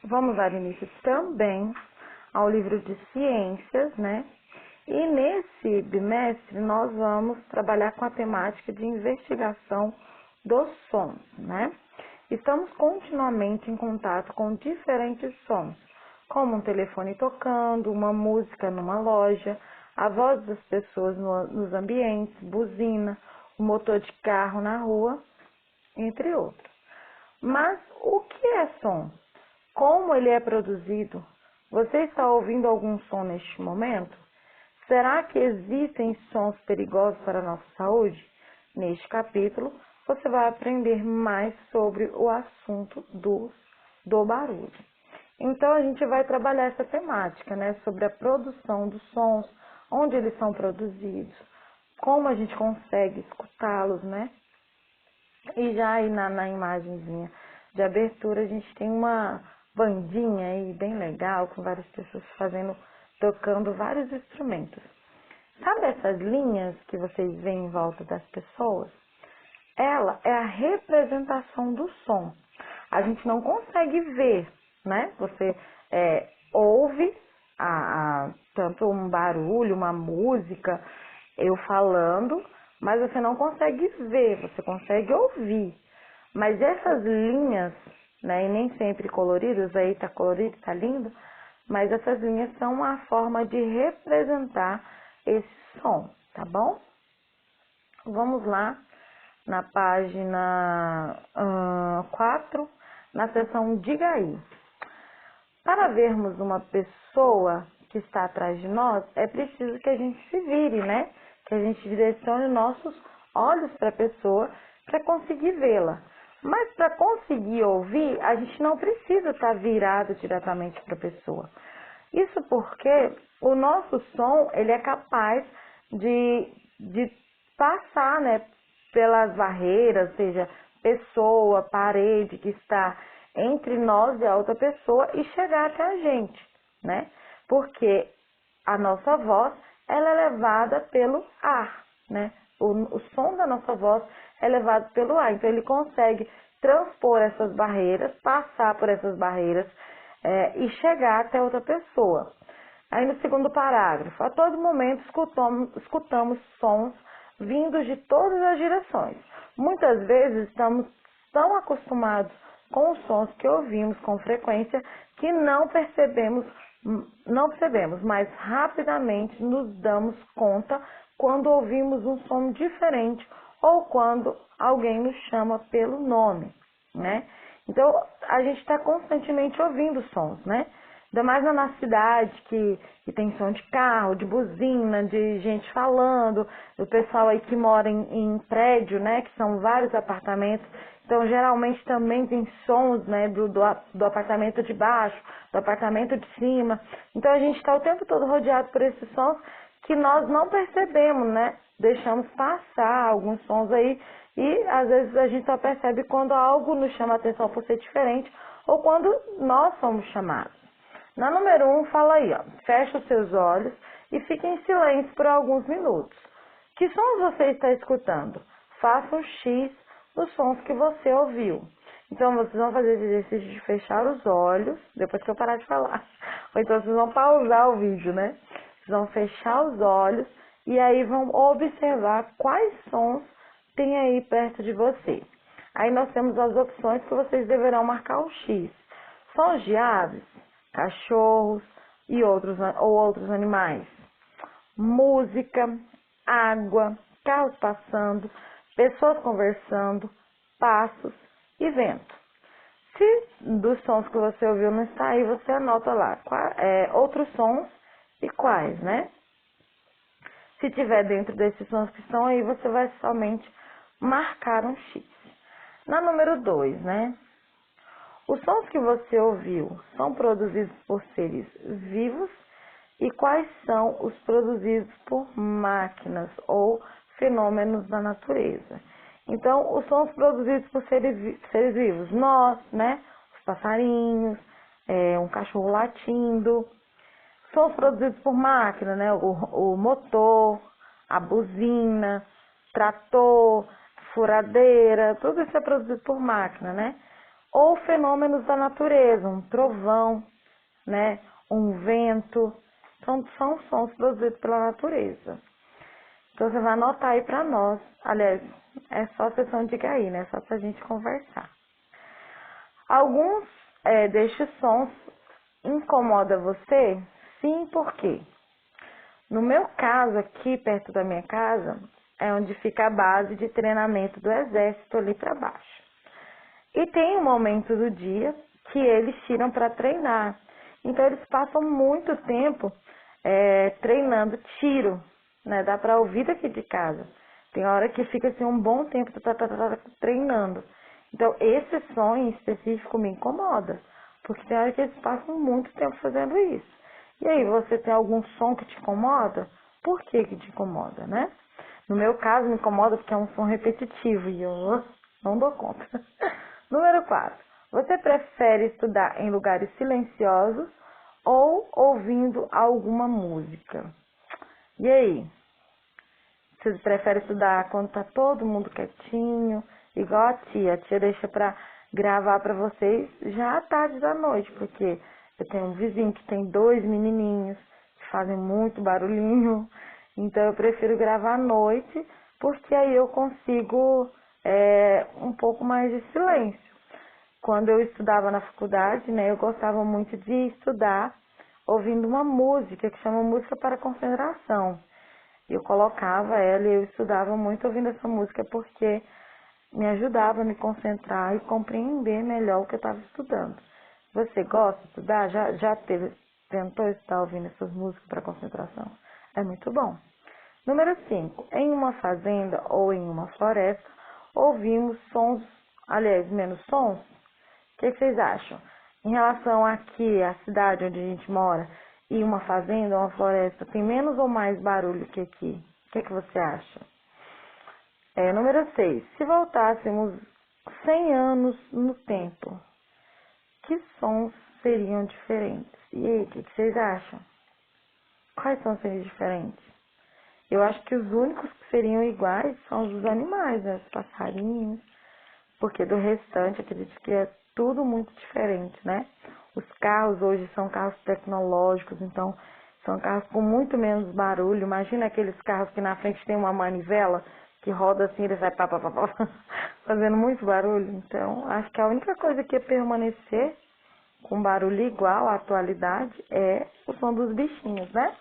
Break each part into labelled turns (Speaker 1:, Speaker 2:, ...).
Speaker 1: Vamos dar início também ao livro de ciências, né? E nesse bimestre nós vamos trabalhar com a temática de investigação dos sons, né? Estamos continuamente em contato com diferentes sons, como um telefone tocando, uma música numa loja, a voz das pessoas nos ambientes, buzina, o motor de carro na rua, entre outros. Mas o que é som? Como ele é produzido? Você está ouvindo algum som neste momento? Será que existem sons perigosos para a nossa saúde? Neste capítulo, você vai aprender mais sobre o assunto do barulho. Então, a gente vai trabalhar essa temática, né? Sobre a produção dos sons, onde eles são produzidos, como a gente consegue escutá-los, né? E já aí na imagenzinha de abertura, a gente tem uma bandinha aí bem legal, com várias pessoas tocando vários instrumentos. Sabe essas linhas que vocês veem em volta das pessoas? Ela é a representação do som. A gente não consegue ver, né? Você ouve tanto um barulho, uma música, eu falando, mas você não consegue ver, você consegue ouvir. Mas essas linhas, né, e nem sempre coloridas, aí tá colorido, tá lindo, mas essas linhas são uma forma de representar esse som, tá bom? Vamos lá na página 4, na seção Diga aí. Para vermos uma pessoa que está atrás de nós, é preciso que a gente se vire, né? Que a gente direcione nossos olhos para a pessoa para conseguir vê-la. Mas para conseguir ouvir, a gente não precisa estar virado diretamente para a pessoa. Isso porque o nosso som, ele é capaz de passar, né, pelas barreiras, seja pessoa, parede que está entre nós e a outra pessoa e chegar até a gente, né? Porque a nossa voz, ela é levada pelo ar, né? O som da nossa voz é levado pelo ar, então ele consegue transpor essas barreiras, passar por essas barreiras e chegar até outra pessoa. Aí no segundo parágrafo, a todo momento escutamos sons vindos de todas as direções. Muitas vezes estamos tão acostumados com os sons que ouvimos com frequência que não percebemos, mas rapidamente nos damos conta quando ouvimos um som diferente ou quando alguém nos chama pelo nome, né? Então, a gente está constantemente ouvindo sons, né? Ainda mais na nossa cidade, que tem som de carro, de buzina, de gente falando, o pessoal aí que mora em prédio, né? Que são vários apartamentos. Então, geralmente também tem sons, né? Do apartamento de baixo, do apartamento de cima. Então, a gente está o tempo todo rodeado por esses sons que nós não percebemos, né? Deixamos passar alguns sons aí e às vezes a gente só percebe quando algo nos chama a atenção por ser diferente ou quando nós somos chamados. Na número 1 fala aí, ó, fecha os seus olhos e fique em silêncio por alguns minutos. Que sons você está escutando? Faça um X nos sons que você ouviu. Então vocês vão fazer esse exercício de fechar os olhos, depois que eu parar de falar. Ou então vocês vão pausar o vídeo, né? Vocês vão fechar os olhos e aí vão observar quais sons tem aí perto de você. Aí nós temos as opções que vocês deverão marcar o X. Sons de aves, cachorros e outros animais. Música, água, carros passando, pessoas conversando, passos e vento. Se dos sons que você ouviu não está aí, você anota lá outros sons e quais, né? Se tiver dentro desses sons que estão aí, você vai somente marcar um X. Na número 2, né? Os sons que você ouviu são produzidos por seres vivos e quais são os produzidos por máquinas ou fenômenos da natureza? Então, os sons produzidos por seres vivos, nós, né? Os passarinhos, um cachorro latindo. Sons produzidos por máquina, né? O motor, a buzina, trator, furadeira, tudo isso é produzido por máquina, né? ou fenômenos da natureza, um trovão, né? Um vento. Então, são sons produzidos pela natureza. Então, você vai anotar aí para nós. Aliás, é só a sessão de aí, né? Só para a gente conversar. Alguns destes sons incomodam você? Sim, por quê? No meu caso, aqui perto da minha casa, é onde fica a base de treinamento do exército ali para baixo. E tem um momento do dia que eles tiram para treinar. Então, eles passam muito tempo treinando tiro, né? Dá para ouvir daqui de casa. Tem hora que fica assim um bom tempo treinando. Então, esse som em específico me incomoda, porque tem hora que eles passam muito tempo fazendo isso. E aí, você tem algum som que te incomoda? Por que te incomoda, né? No meu caso, me incomoda porque é um som repetitivo e eu não dou conta. Número 4. Você prefere estudar em lugares silenciosos ou ouvindo alguma música? E aí? Você prefere estudar quando tá todo mundo quietinho, igual a tia? A tia deixa pra gravar pra vocês já à tarde da noite, porque eu tenho um vizinho que tem 2 menininhos que fazem muito barulhinho, então eu prefiro gravar à noite, porque aí eu consigo um pouco mais de silêncio. Quando eu estudava na faculdade, né, eu gostava muito de estudar ouvindo uma música que chama Música para Concentração. Eu colocava ela e eu estudava muito ouvindo essa música porque me ajudava a me concentrar e compreender melhor o que eu estava estudando. Você gosta de estudar? Tentou estudar ouvindo essas músicas para concentração? É muito bom. Número 5. Em uma fazenda ou em uma floresta, ouvimos sons, aliás, menos sons? O que vocês acham? Em relação aqui, à cidade onde a gente mora, e uma fazenda ou uma floresta, tem menos ou mais barulho que aqui? O que você acha? Número 6. Se voltássemos 100 anos no tempo, que sons seriam diferentes? E aí, o que vocês acham? Quais sons seriam diferentes? Eu acho que os únicos que seriam iguais são os dos animais, né? Os passarinhos, porque do restante acredito que é tudo muito diferente, né? Os carros hoje são carros tecnológicos, então são carros com muito menos barulho. Imagina aqueles carros que na frente tem uma manivela que roda assim, ele vai pá, pá, pá, pá, fazendo muito barulho. Então, acho que a única coisa que ia permanecer com barulho igual à atualidade é o som dos bichinhos, né?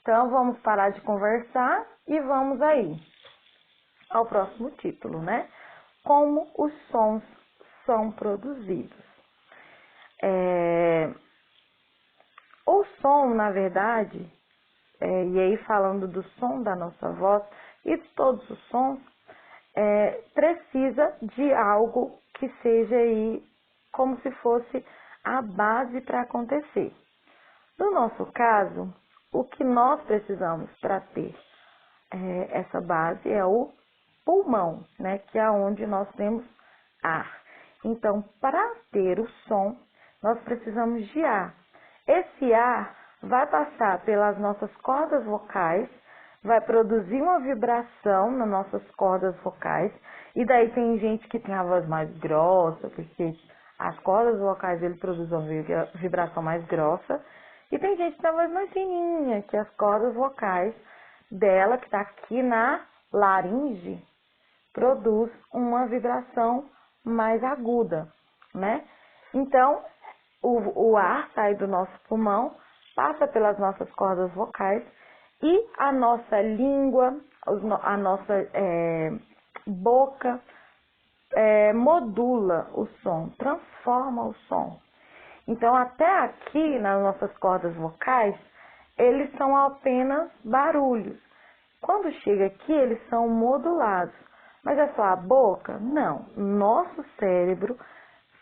Speaker 1: Então, vamos parar de conversar e vamos aí ao próximo título, né? Como os sons são produzidos. O som, na verdade, e aí falando do som da nossa voz e de todos os sons, precisa de algo que seja aí como se fosse a base para acontecer. No nosso caso, o que nós precisamos para ter essa base é o pulmão, né, que é onde nós temos ar. Então, para ter o som, nós precisamos de ar. Esse ar vai passar pelas nossas cordas vocais, vai produzir uma vibração nas nossas cordas vocais, e daí tem gente que tem a voz mais grossa, porque as cordas vocais ele produzem uma vibração mais grossa, e tem gente que tem a voz mais fininha, que as cordas vocais dela, que está aqui na laringe, produz uma vibração mais aguda, né? Então, o ar sai do nosso pulmão, passa pelas nossas cordas vocais e a nossa língua, a nossa boca modula o som, transforma o som. Então, até aqui nas nossas cordas vocais, eles são apenas barulhos. Quando chega aqui, eles são modulados. Mas é só a boca? Não. Nosso cérebro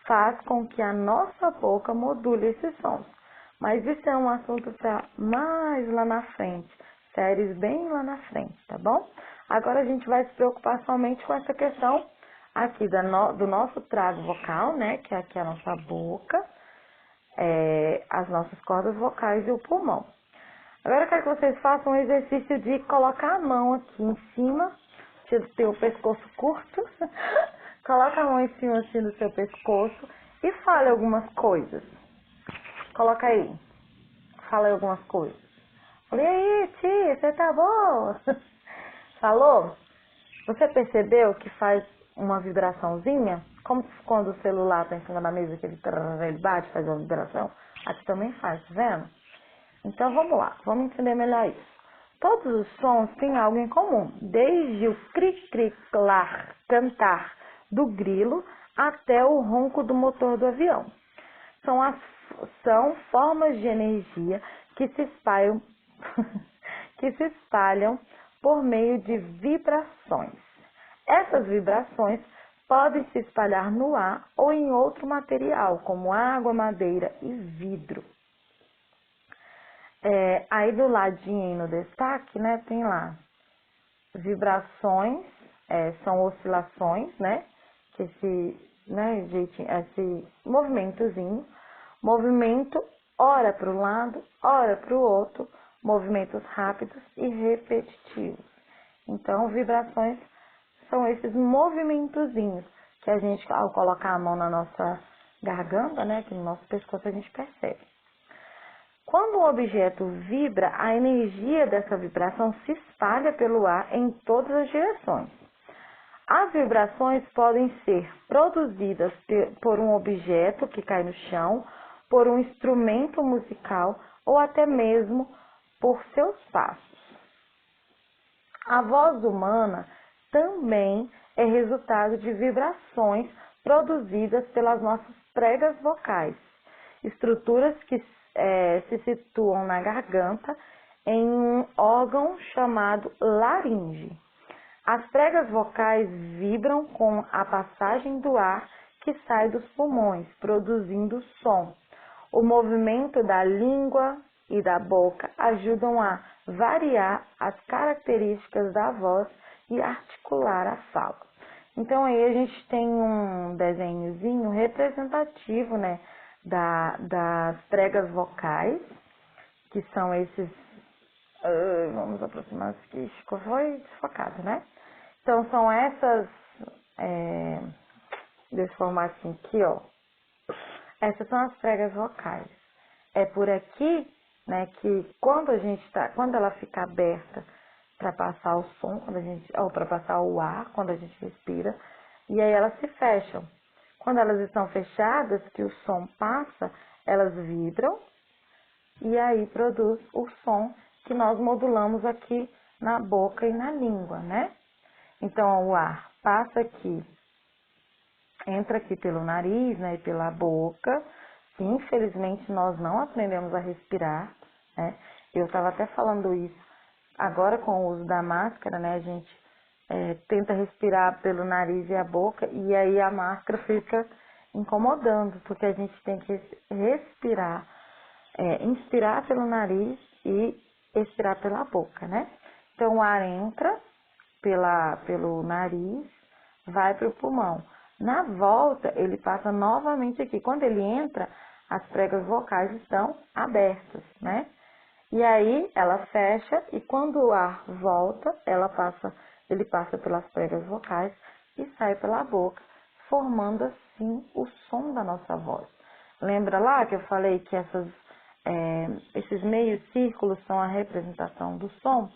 Speaker 1: faz com que a nossa boca module esses sons. Mas isso é um assunto para mais lá na frente. Séries bem lá na frente, tá bom? Agora a gente vai se preocupar somente com essa questão aqui do nosso trago vocal, né? Que é aqui a nossa boca, as nossas cordas vocais e o pulmão. Agora eu quero que vocês façam um exercício de colocar a mão aqui em cima, ter o pescoço curto, Coloca a mão em cima assim do seu pescoço e fale algumas coisas. Coloca aí. Fala aí algumas coisas. Falei, e aí, tia, você tá boa? Falou? Você percebeu que faz uma vibraçãozinha? Como quando o celular tá em cima da mesa, que ele bate, faz uma vibração? Aqui também faz, tá vendo? Então vamos lá, vamos entender melhor isso. Todos os sons têm algo em comum, desde o cri-cri-clar, cantar do grilo, até o ronco do motor do avião. São formas de energia que se espalham, que se espalham por meio de vibrações. Essas vibrações podem se espalhar no ar ou em outro material, como água, madeira e vidro. Aí do ladinho aí no destaque, né, tem lá vibrações, são oscilações, né, que esse movimentozinho, movimento ora para um lado, ora para o outro, movimentos rápidos e repetitivos. Então, vibrações são esses movimentozinhos que a gente, ao colocar a mão na nossa garganta, né, aqui no nosso pescoço, a gente percebe. Quando um objeto vibra, a energia dessa vibração se espalha pelo ar em todas as direções. As vibrações podem ser produzidas por um objeto que cai no chão, por um instrumento musical ou até mesmo por seus passos. A voz humana também é resultado de vibrações produzidas pelas nossas pregas vocais, estruturas que se situam na garganta em um órgão chamado laringe. As pregas vocais vibram com a passagem do ar que sai dos pulmões, produzindo som. O movimento da língua e da boca ajudam a variar as características da voz e articular a fala. Então aí a gente tem um desenhozinho representativo, né, das pregas vocais, que são esses, vamos aproximar aqui, foi desfocado, né? Então são essas, desse formatinho aqui, ó, essas são as pregas vocais. É por aqui, né, que quando ela fica aberta para passar o som, ou para passar o ar, quando a gente respira, e aí elas se fecham. Quando elas estão fechadas, que o som passa, elas vibram e aí produz o som que nós modulamos aqui na boca e na língua, né? Então o ar passa aqui, entra aqui pelo nariz, né, e pela boca. Infelizmente nós não aprendemos a respirar, né? Eu estava até falando isso agora com o uso da máscara, né? A gente tenta respirar pelo nariz e a boca e aí a máscara fica incomodando, porque a gente tem que respirar, inspirar pelo nariz e expirar pela boca, né? Então o ar entra pelo nariz, vai para o pulmão. Na volta, ele passa novamente aqui. Quando ele entra, as pregas vocais estão abertas, né? E aí ela fecha e quando o ar volta, ele passa pelas pregas vocais e sai pela boca, formando assim o som da nossa voz. Lembra lá que eu falei que esses meios círculos são a representação do som?